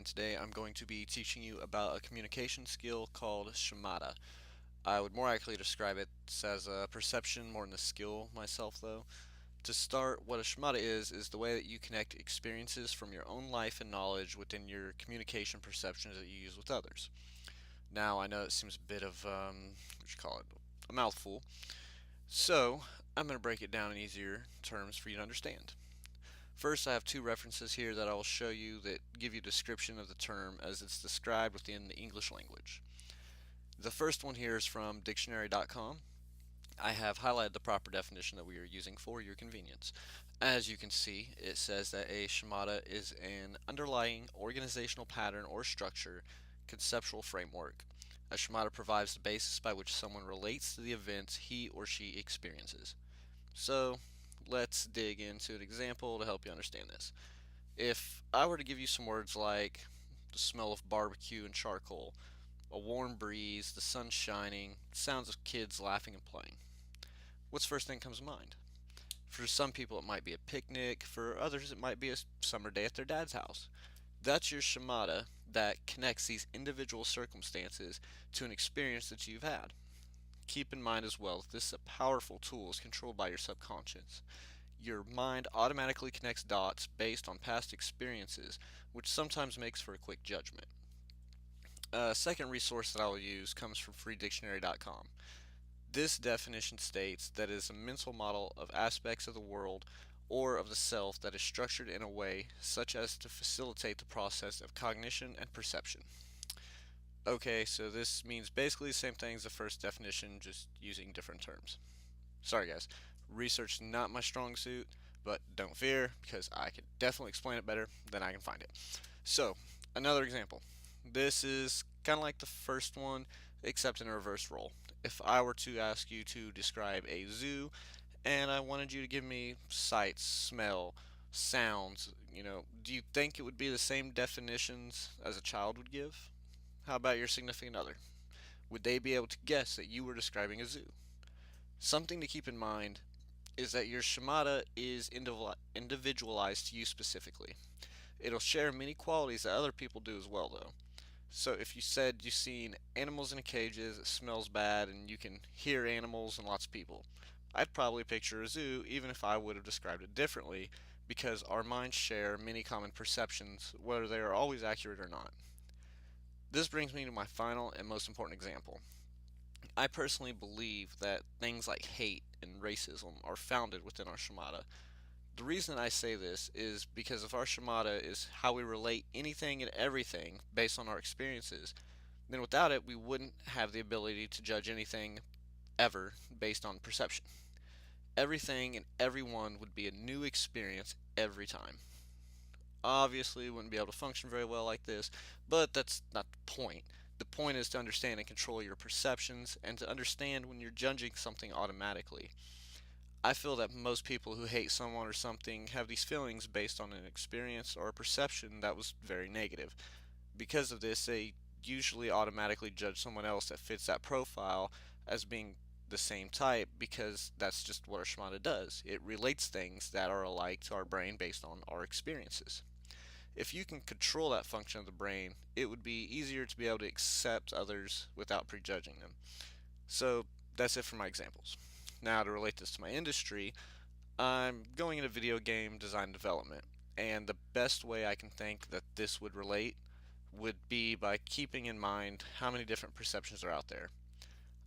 and today I'm going to be teaching you about a communication skill called schemata. I would more accurately describe it as a perception more than a skill myself, though. To start, what a schemata is the way that you connect experiences from your own life and knowledge within your communication perceptions that you use with others. Now, I know it seems a bit of, what you call it, a mouthful, so I'm going to break it down in easier terms for you to understand. First, I have two references here that I will show you that give you a description of the term as it's described within the English language. The first one here is from dictionary.com. I have highlighted the proper definition that we are using for your convenience. As you can see, it says that a schemata is an underlying organizational pattern or structure, conceptual framework. A schemata provides the basis by which someone relates to the events he or she experiences. So, let's dig into an example to help you understand this. If I were to give you some words like the smell of barbecue and charcoal, a warm breeze, the sun shining, sounds of kids laughing and playing, what's the first thing that comes to mind? For some people, it might be a picnic. For others, it might be a summer day at their dad's house. That's your schemata that connects these individual circumstances to an experience that you've had. Keep in mind as well that this is a powerful tool is controlled by your subconscious. Your mind automatically connects dots based on past experiences, which sometimes makes for a quick judgment. A second resource that I will use comes from freedictionary.com. This definition states that it is a mental model of aspects of the world or of the self that is structured in a way such as to facilitate the process of cognition and perception. Okay, so this means basically the same thing as the first definition, just using different terms. Sorry, guys. Research is not my strong suit, but don't fear because I can definitely explain it better than I can find it. So, another example. This is kind of like the first one, except in a reverse role. If I were to ask you to describe a zoo and I wanted you to give me sights, smell, sounds, do you think it would be the same definitions as a child would give? How about your significant other? Would they be able to guess that you were describing a zoo? Something to keep in mind is that your schemata is individualized to you specifically. It'll share many qualities that other people do as well, though. So if you said you've seen animals in cages, it smells bad, and you can hear animals and lots of people, I'd probably picture a zoo even if I would have described it differently, because our minds share many common perceptions, whether they are always accurate or not. This brings me to my final and most important example. I personally believe that things like hate and racism are founded within our schemata. The reason I say this is because if our schemata is how we relate anything and everything based on our experiences, then without it, we wouldn't have the ability to judge anything ever based on perception. Everything and everyone would be a new experience every time. Obviously, we wouldn't be able to function very well like this, but that's not the point. The point is to understand and control your perceptions and to understand when you're judging something automatically. I feel that most people who hate someone or something have these feelings based on an experience or a perception that was very negative. Because of this, they usually automatically judge someone else that fits that profile as being the same type because that's just what our schemata does. It relates things that are alike to our brain based on our experiences. If you can control that function of the brain, it would be easier to be able to accept others without prejudging them. So that's it for my examples. Now, to relate this to my industry, I'm going into video game design and development, and the best way I can think that this would relate would be by keeping in mind how many different perceptions are out there.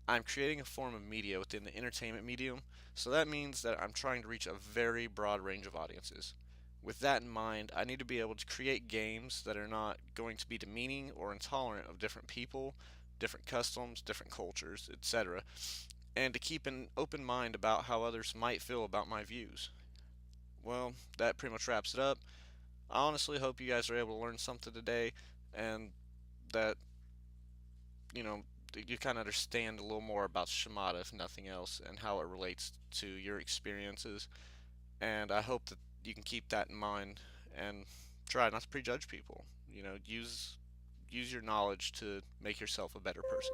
I'm creating a form of media within the entertainment medium, so that means that I'm trying to reach a very broad range of audiences. With that in mind, I need to be able to create games that are not going to be demeaning or intolerant of different people, different customs, different cultures, etc., and to keep an open mind about how others might feel about my views. Well, that pretty much wraps it up. I honestly hope you guys are able to learn something today and that, you know, you kind of understand a little more about schemata, if nothing else, and how it relates to your experiences. And I hope that you can keep that in mind and try not to prejudge people. Use your knowledge to make yourself a better person.